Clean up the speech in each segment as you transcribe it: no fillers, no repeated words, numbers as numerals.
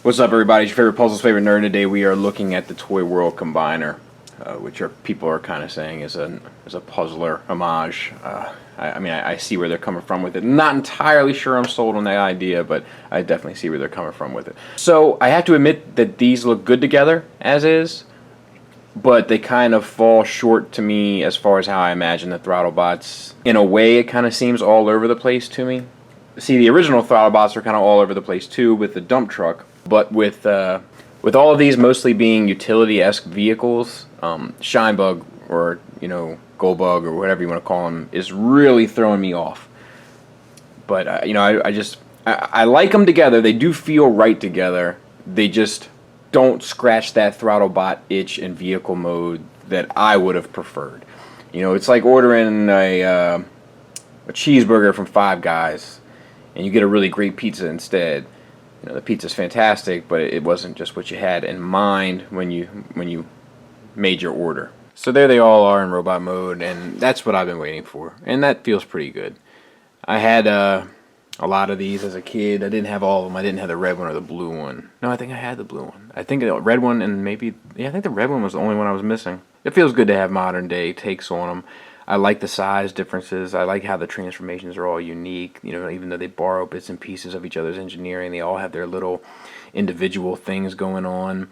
What's up, everybody? It's your favorite puzzles, favorite nerd. Today we are looking at the ToyWorld Combiner, which people are kind of saying is a puzzler homage. I mean, I see where they're coming from with it. Not entirely sure I'm sold on that idea, but I definitely see where they're coming from with it. So I have to admit that these look good together as is, but they kind of fall short to me as far as how I imagine the Throttlebots. In a way, it kind of seems all over the place to me. See, the original Throttlebots are kind of all over the place too with the dump truck. But with all of these mostly being utility-esque vehicles, Shinebug or Goldbug or whatever you want to call them is really throwing me off. But I like them together. They do feel right together. They just don't scratch that Throttlebot itch in vehicle mode that I would have preferred. It's like ordering a cheeseburger from Five Guys, and you get a really great pizza instead. The pizza's fantastic, but it wasn't just what you had in mind when you made your order. So there they all are in robot mode, and that's what I've been waiting for, and that feels pretty good. I had a lot of these as a kid. I didn't have all of them. I didn't have the red one or the blue one. No, I think I had the blue one. I think the red one and maybe, yeah, I think the red one was the only one I was missing. It feels good to have modern day takes on them. I like the size differences. I like how the transformations are all unique. Even though they borrow bits and pieces of each other's engineering, they all have their little individual things going on.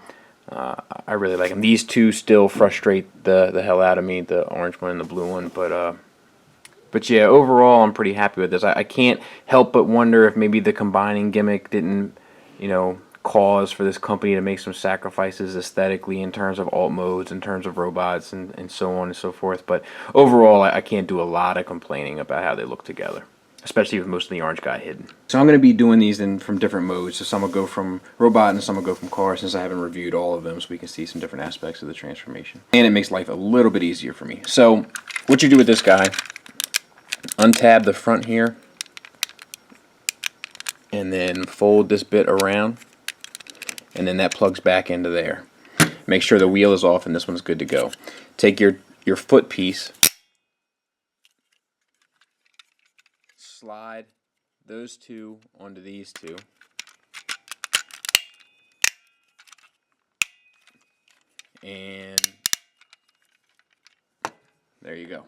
I really like them. These two still frustrate the hell out of me, the orange one and the blue one. But yeah, overall, I'm pretty happy with this. I can't help but wonder if maybe the combining gimmick didn't, cause for this company to make some sacrifices aesthetically in terms of alt modes, in terms of robots, and so on and so forth. But overall, I can't do a lot of complaining about how they look together, especially with most of the orange guy hidden. So I'm going to be doing these from different modes. So some will go from robot and some will go from car, since I haven't reviewed all of them, so we can see some different aspects of the transformation. And it makes life a little bit easier for me. So what you do with this guy, untab the front here, and then fold this bit around, and then that plugs back into there. Make sure the wheel is off and this one's good to go. Take your foot piece, slide those two onto these two, and there you go.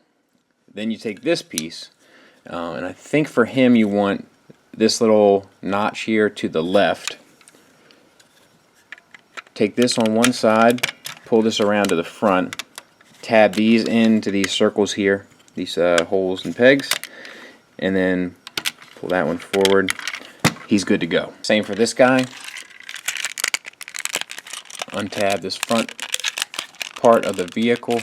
Then you take this piece, and I think for him you want this little notch here to the left. Take this on one side, pull this around to the front, tab these into these circles here, these holes and pegs, and then pull that one forward. He's good to go. Same for this guy. Untab this front part of the vehicle.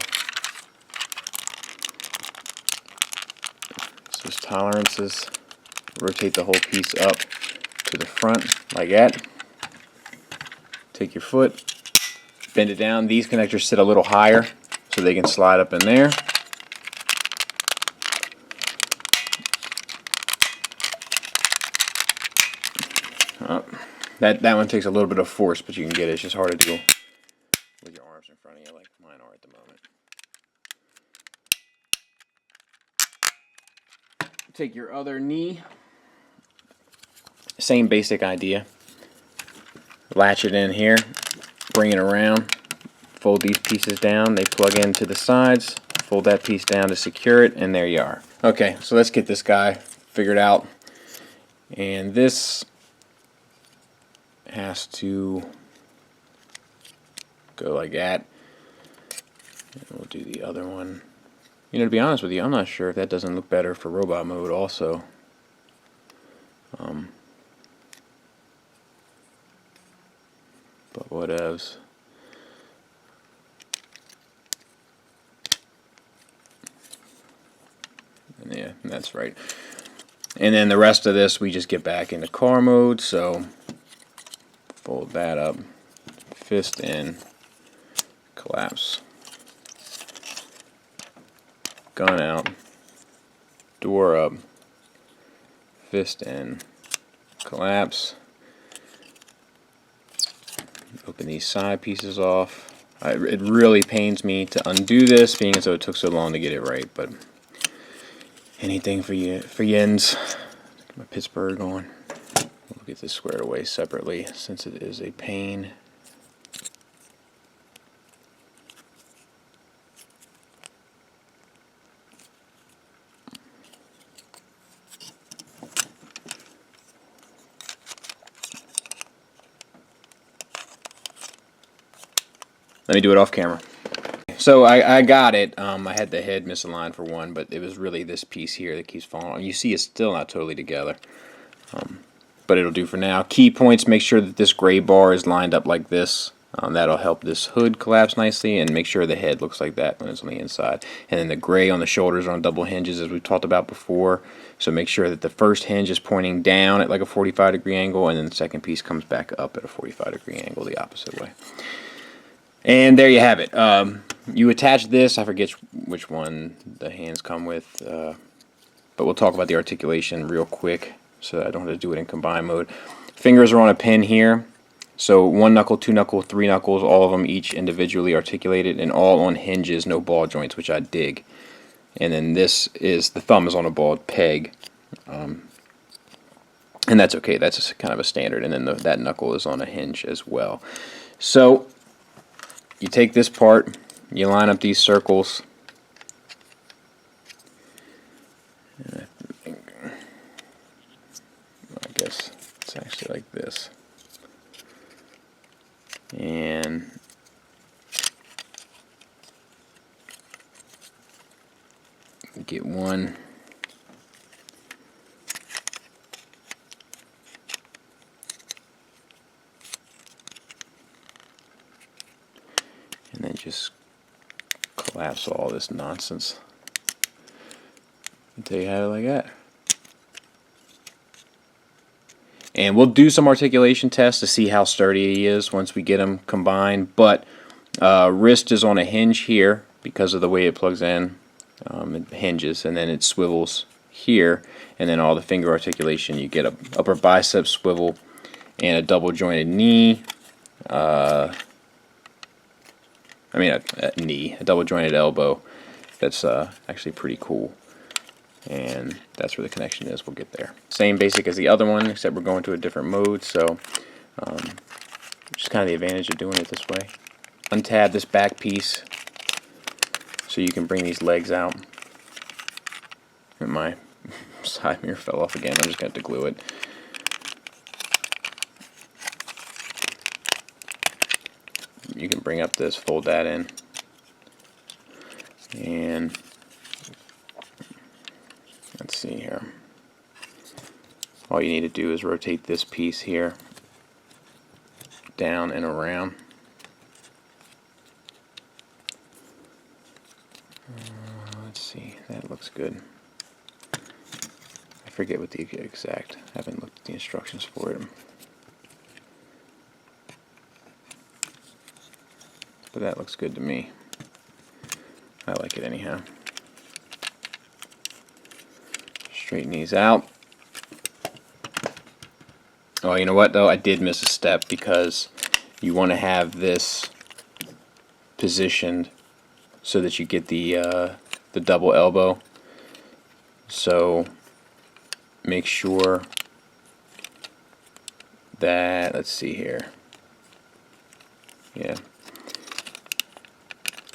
So his tolerances. Rotate the whole piece up to the front like that. Take your foot, bend it down. These connectors sit a little higher so they can slide up in there. That one takes a little bit of force, but you can get it. It's just hard to do with your arms in front of you like mine are at the moment. Take your other knee. Same basic idea. Latch it in here, bring it around, fold these pieces down, they plug into the sides, fold that piece down to secure it, and there you are. Okay, so let's get this guy figured out. And this has to go like that. And we'll do the other one. To be honest with you, I'm not sure if that doesn't look better for robot mode also. But whatevs. And yeah, that's right. And then the rest of this we just get back into car mode, so fold that up, fist in, collapse, gun out, door up, fist in, collapse, open these side pieces off. It really pains me to undo this, being as though it took so long to get it right, but anything for yins. Get my Pittsburgh going. We'll get this squared away separately since it is a pain. Let me do it off camera. So I got it. I had the head misaligned for one, but it was really this piece here that keeps falling on. You see it's still not totally together. But it'll do for now. Key points, make sure that this gray bar is lined up like this. That'll help this hood collapse nicely, and make sure the head looks like that when it's on the inside. And then the gray on the shoulders are on double hinges, as we've talked about before. So make sure that the first hinge is pointing down at like a 45-degree angle, and then the second piece comes back up at a 45-degree angle the opposite way. And there you have it. You attach this, I forget which one the hands come with, but we'll talk about the articulation real quick so that I don't have to do it in combine mode. Fingers are on a pin here, so 1 knuckle, 2 knuckle, 3 knuckles, all of them each individually articulated, and all on hinges, no ball joints, which I dig. And then this is, the thumb is on a balled peg, and that's okay, that's just kind of a standard, and then that knuckle is on a hinge as well. So you take this part, you line up these circles, I guess it's actually like this, and get one, and then just collapse all this nonsense until you have it like that. And we'll do some articulation tests to see how sturdy he is once we get him combined, but wrist is on a hinge here because of the way it plugs in. It hinges, and then it swivels here, and then all the finger articulation, you get a upper bicep swivel and a double jointed knee, a double jointed elbow. That's actually pretty cool, and that's where the connection is. We'll get there. Same basic as the other one, except we're going to a different mode, so just kind of the advantage of doing it this way. Untab this back piece so you can bring these legs out. And my side mirror fell off again. I'm just going to have to glue it. You can bring up this, fold that in, and let's see here. All you need to do is rotate this piece here down and around. Let's see, that looks good. I forget what the exact, I haven't looked at the instructions for it. But that looks good to me. I like it anyhow. Straighten these out. Oh, you know what though? I did miss a step, because you want to have this positioned so that you get the double elbow. So make sure that, let's see here. Yeah.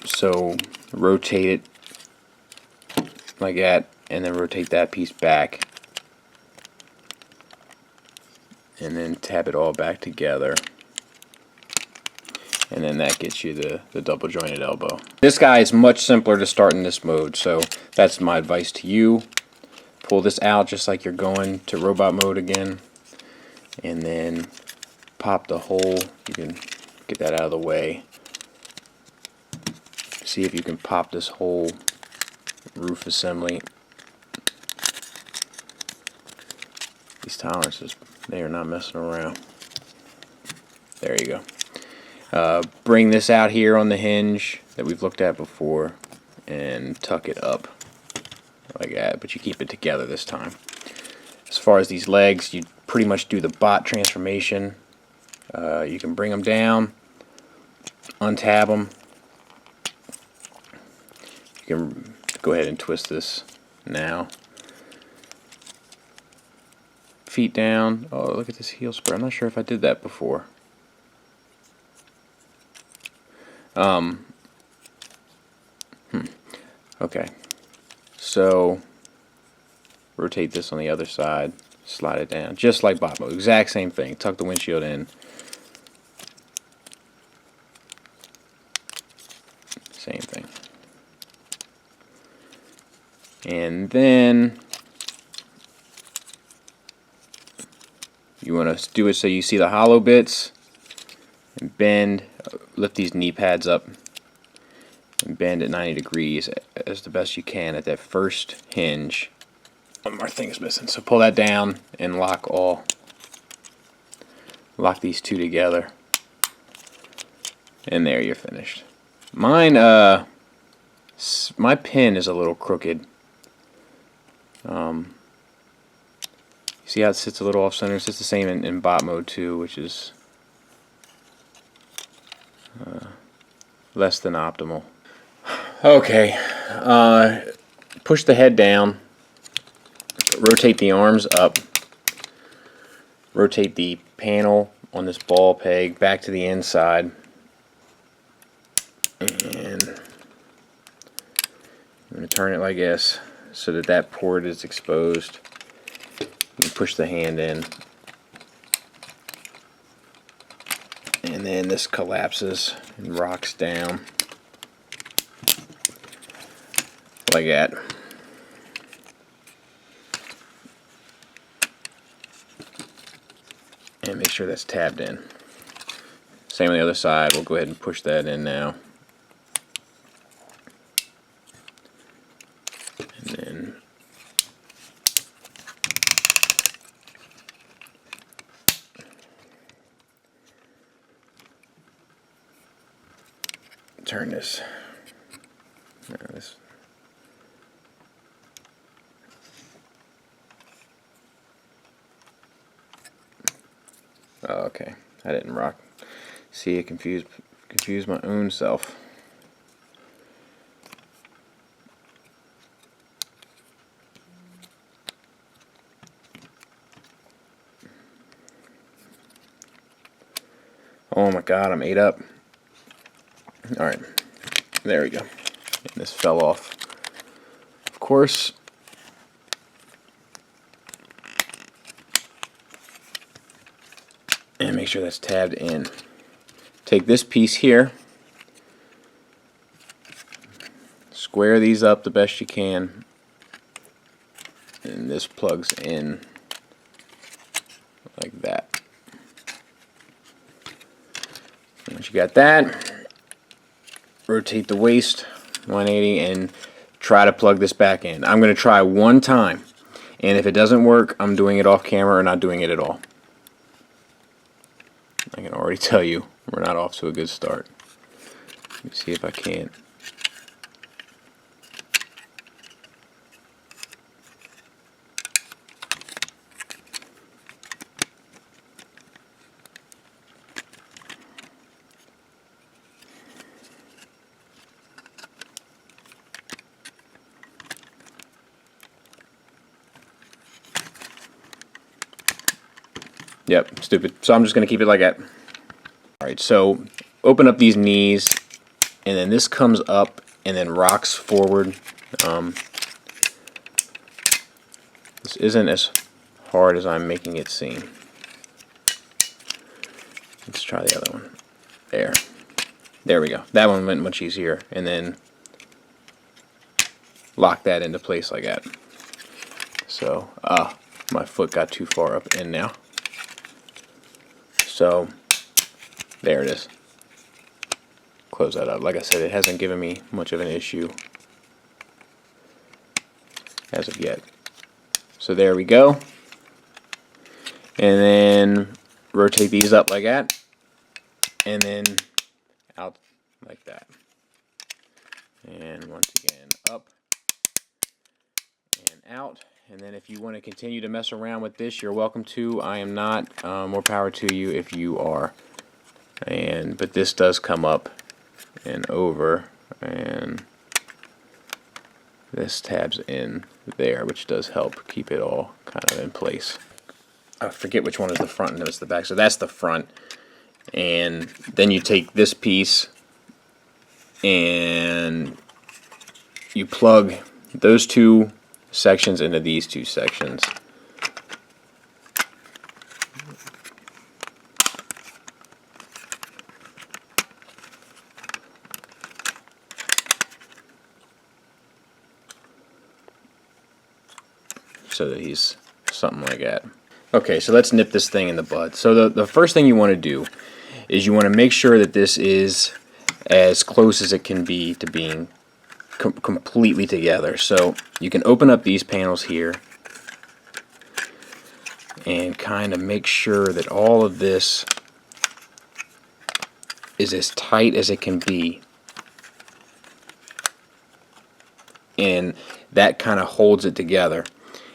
So rotate it like that, and then rotate that piece back, and then tap it all back together, and then that gets you the double jointed elbow. This guy is much simpler to start in this mode, so that's my advice to you. Pull this out just like you're going to robot mode again, and then pop the hole. You can get that out of the way. See if you can pop this whole roof assembly. These tolerances, they are not messing around. There you go. Bring this out here on the hinge that we've looked at before and tuck it up like that, but you keep it together this time. As far as these legs, you pretty much do the bot transformation. You can bring them down, untab them. You can go ahead and twist this now. Feet down. Oh, look at this heel spur. I'm not sure if I did that before. Okay. So, rotate this on the other side. Slide it down. Just like bot mode. Exact same thing. Tuck the windshield in. Same thing. And then you want to do it so you see the hollow bits, and bend, lift these knee pads up and bend at 90 degrees as the best you can at that first hinge. One more thing's missing, so pull that down and lock these two together, and there, you're finished. Mine, my pin is a little crooked. See how it sits a little off center? It sits the same in bot mode too, which is less than optimal. Okay, push the head down, rotate the arms up, rotate the panel on this ball peg back to the inside, and I'm going to turn it like this so that that port is exposed. You can push the hand in, and then this collapses and rocks down like that. And make sure that's tabbed in. Same on the other side. We'll go ahead and push that in now. And then turn this. Oh, okay, I didn't rock. See, it confused my own self. Oh my God, I'm ate up. All right, there we go. And this fell off. Of course. And make sure that's tabbed in. Take this piece here, square these up the best you can, and this plugs in like that. Once you got that, rotate the waist 180 and try to plug this back in. I'm going to try one time, and if it doesn't work, I'm doing it off camera or not doing it at all. I can already tell you we're not off to a good start. Let me see if I can't. Yep, stupid. So I'm just going to keep it like that. Alright, so open up these knees, and then this comes up and then rocks forward. This isn't as hard as I'm making it seem. Let's try the other one. There we go. That one went much easier. And then lock that into place like that. So, my foot got too far up in now. So, there it is. Close that up. Like I said, it hasn't given me much of an issue as of yet. So there we go. And then rotate these up like that. And then out like that. And once again, up and out. And then if you want to continue to mess around with this, you're welcome to. I am not. More power to you if you are. But this does come up and over, and this tabs in there, which does help keep it all kind of in place. I forget which one is the front and what's the back. So that's the front. And then you take this piece and you plug those two sections into these two sections. So that he's something like that. Okay, so let's nip this thing in the bud. So the first thing you want to do is you want to make sure that this is as close as it can be to being completely together. So you can open up these panels here and kind of make sure that all of this is as tight as it can be, and that kind of holds it together.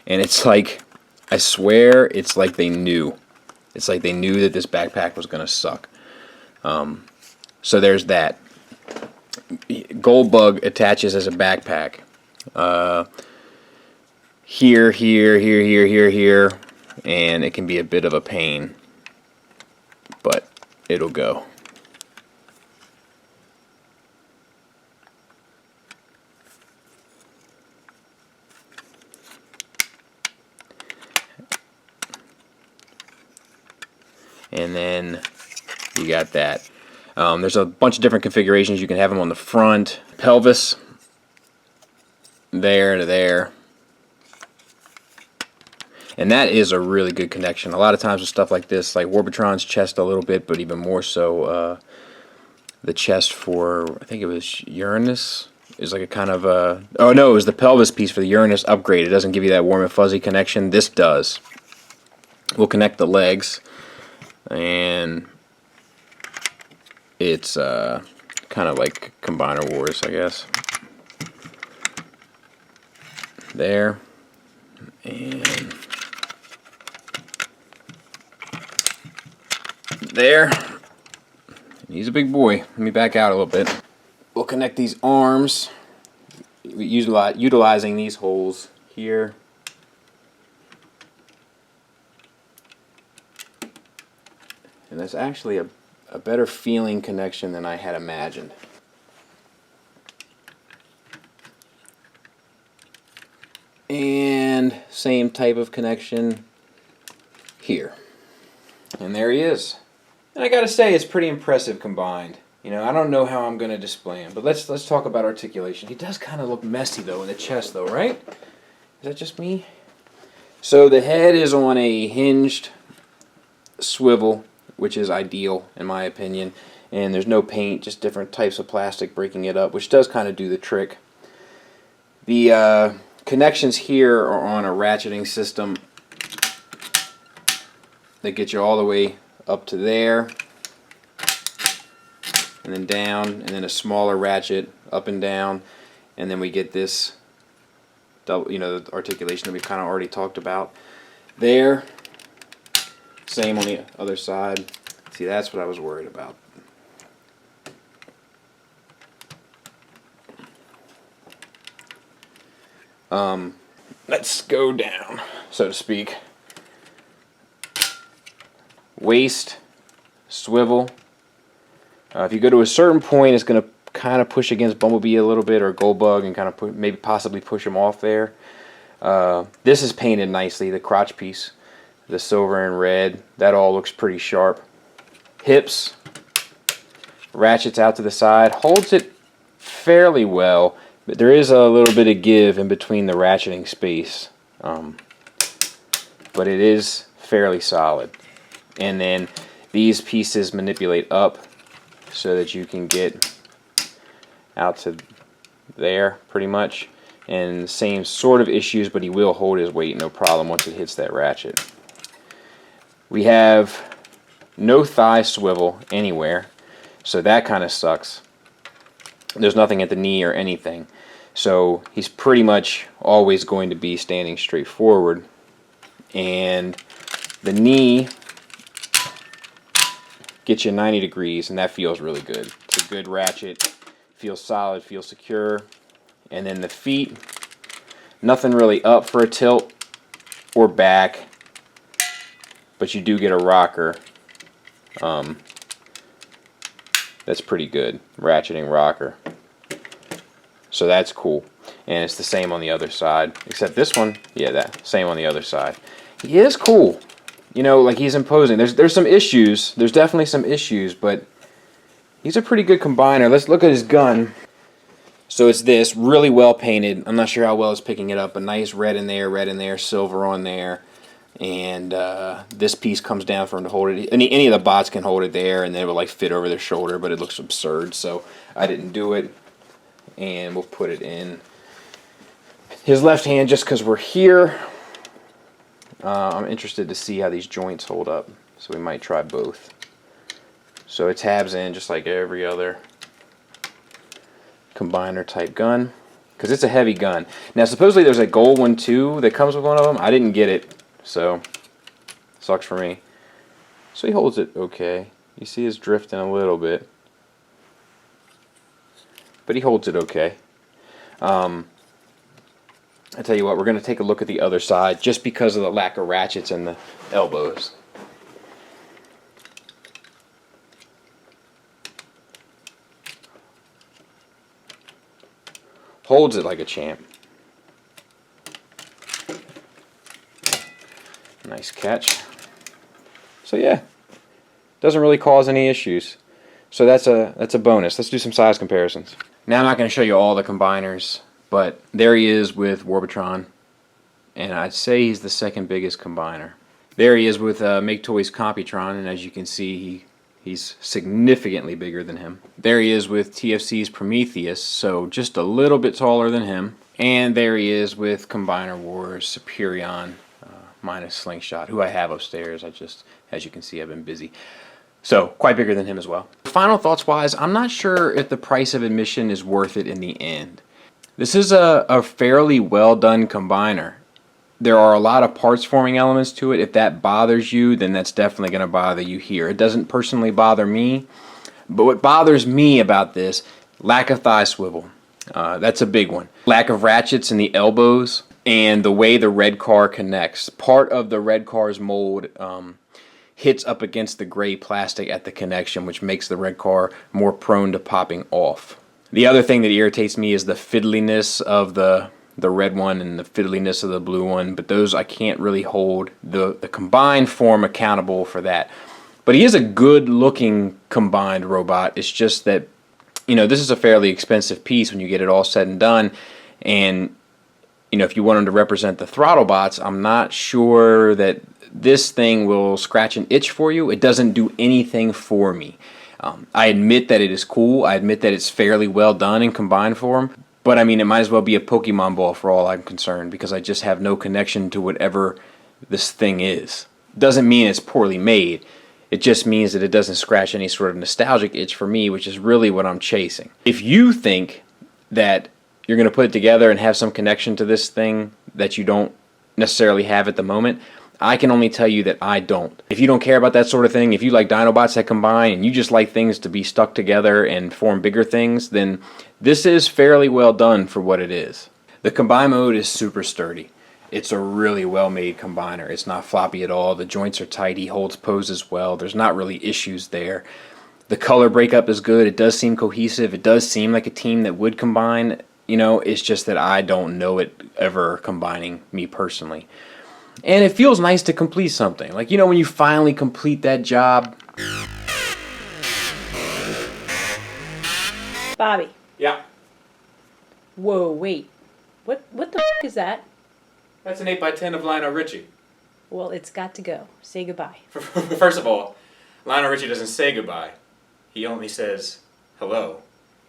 And it's like, I swear, it's like they knew. It's like they knew that this backpack was going to suck. So there's that. Goldbug attaches as a backpack. Here, here, and it can be a bit of a pain, but it'll go. And then you got that. There's a bunch of different configurations. You can have them on the front, pelvis, there to there. And that is a really good connection. A lot of times with stuff like this, like Warbotron's chest a little bit, but even more so the chest for, I think it was Uranus, is like a kind of a, oh no, it was the pelvis piece for the Uranus upgrade. It doesn't give you that warm and fuzzy connection. This does. We'll connect the legs, and it's kind of like Combiner Wars, I guess. There. And there. He's a big boy. Let me back out a little bit. We'll connect these arms, utilizing these holes here. And that's actually a better feeling connection than I had imagined. And same type of connection here. And there he is. And I gotta say, it's pretty impressive combined. You know, I don't know how I'm gonna display him, but let's talk about articulation. He does kind of look messy though in the chest though, right? Is that just me? So the head is on a hinged swivel, which is ideal in my opinion, and there's no paint, just different types of plastic breaking it up, which does kind of do the trick. The connections here are on a ratcheting system that gets you all the way up to there, and then down, and then a smaller ratchet up and down, and then we get this double, you know, the articulation that we kind of already talked about there. Same on the other side. See, that's what I was worried about. Let's go down, so to speak. Waist, swivel. If you go to a certain point, it's going to kind of push against Bumblebee a little bit, or Goldbug, and kind of maybe possibly push him off there. This is painted nicely, the crotch piece. The silver and red, that all looks pretty sharp. Hips, ratchets out to the side, holds it fairly well, but there is a little bit of give in between the ratcheting space. But it is fairly solid. And then these pieces manipulate up so that you can get out to there pretty much. And same sort of issues, but he will hold his weight no problem once it hits that ratchet. We have no thigh swivel anywhere. So that kind of sucks. There's nothing at the knee or anything. So he's pretty much always going to be standing straight forward. And the knee gets you 90 degrees, and that feels really good. It's a good ratchet. Feels solid, feels secure. And then the feet, nothing really up for a tilt or back, but you do get a rocker. That's pretty good. Ratcheting rocker. So that's cool. And it's the same on the other side. Except this one, yeah, that same on the other side. He is cool. You know, like he's imposing. There's some issues. There's definitely some issues, but he's a pretty good combiner. Let's look at his gun. So it's this, really well painted. I'm not sure how well it's picking it up. A nice red in there, silver on there. And this piece comes down for him to hold it. Any of the bots can hold it there, and then it will like fit over their shoulder, but it looks absurd, so I didn't do it. And we'll put it in his left hand just because we're here. I'm interested to see how these joints hold up, so we might try both. So it tabs in just like every other combiner type gun, because it's a heavy gun. Now supposedly there's a gold one too that comes with one of them. I didn't get it, so sucks for me. So he holds it okay. You see his drifting a little bit, but he holds it okay. I tell you what, we're going to take a look at the other side just because of the lack of ratchets in the elbows. Holds it like a champ. Nice catch. So yeah, doesn't really cause any issues. So that's a bonus. Let's do some size comparisons. Now I'm not going to show you all the combiners, but there he is with Warbotron, and I'd say he's the second biggest combiner. There he is with Make Toys Computron, and as you can see, he's significantly bigger than him. There he is with TFC's Prometheus, so just a little bit taller than him. And there he is with Combiner Wars Superion minus Slingshot, who I have upstairs. As you can see, I've been busy. So, quite bigger than him as well. Final thoughts wise, I'm not sure if the price of admission is worth it in the end. This is a fairly well done combiner. There are a lot of parts forming elements to it. If that bothers you, then that's definitely going to bother you here. It doesn't personally bother me, but what bothers me about this, lack of thigh swivel. That's a big one. Lack of ratchets in the elbows, and the way the red car connects. Part of the red car's mold hits up against the gray plastic at the connection, which makes the red car more prone to popping off. The other thing that irritates me is the fiddliness of the red one and the fiddliness of the blue one, but those I can't really hold the combined form accountable for that. But he is a good looking combined robot. It's just that, you know, this is a fairly expensive piece when you get it all said and done, and you know, if you want him to represent the Throttlebots, I'm not sure that this thing will scratch an itch for you. It doesn't do anything for me. I admit that it is cool. I admit that it's fairly well done in combined form. But I mean, it might as well be a Pokemon ball for all I'm concerned, because I just have no connection to whatever this thing is. Doesn't mean it's poorly made. It just means that it doesn't scratch any sort of nostalgic itch for me, which is really what I'm chasing. If you think that you're going to put it together and have some connection to this thing that you don't necessarily have at the moment, I can only tell you that I don't. If you don't care about that sort of thing, if you like Dinobots that combine and you just like things to be stuck together and form bigger things, then this is fairly well done for what it is. The combine mode is super sturdy. It's a really well made combiner. It's not floppy at all. The joints are tight. He holds poses well. There's not really issues there. The color breakup is good. It does seem cohesive. It does seem like a team that would combine. You know, it's just that I don't know it ever combining, me personally. And it feels nice to complete something. Like, you know, when you finally complete that job. Bobby. Yeah. Whoa, wait. What the f*** is that? That's an 8x10 of Lionel Richie. Well, it's got to go. Say goodbye. First of all, Lionel Richie doesn't say goodbye. He only says hello.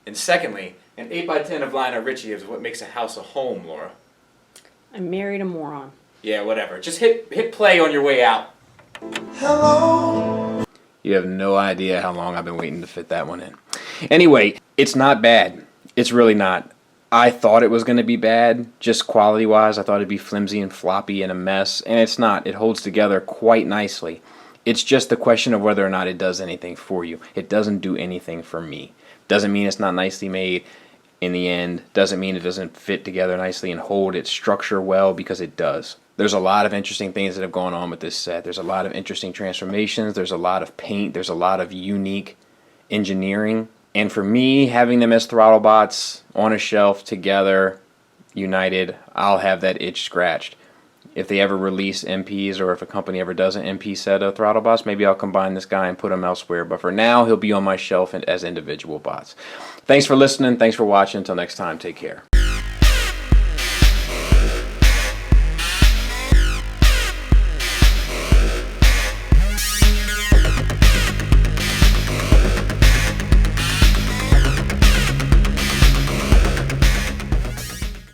And secondly, an 8x10 of Lionel Richie is what makes a house a home, Laura. I married a moron. Yeah, whatever. Just hit play on your way out. Hello. You have no idea how long I've been waiting to fit that one in. Anyway, it's not bad. It's really not. I thought it was going to be bad, just quality-wise. I thought it'd be flimsy and floppy and a mess, and it's not. It holds together quite nicely. It's just the question of whether or not it does anything for you. It doesn't do anything for me. Doesn't mean it's not nicely made in the end. Doesn't mean it doesn't fit together nicely and hold its structure well, because it does. There's a lot of interesting things that have gone on with this set. There's a lot of interesting transformations. There's a lot of paint. There's a lot of unique engineering. And for me, having them as Throttlebots on a shelf together, united, I'll have that itch scratched. If they ever release MPs, or if a company ever does an MP set of Throttlebots, maybe I'll combine this guy and put him elsewhere. But for now, he'll be on my shelf as individual bots. Thanks for listening. Thanks for watching. Until next time, take care.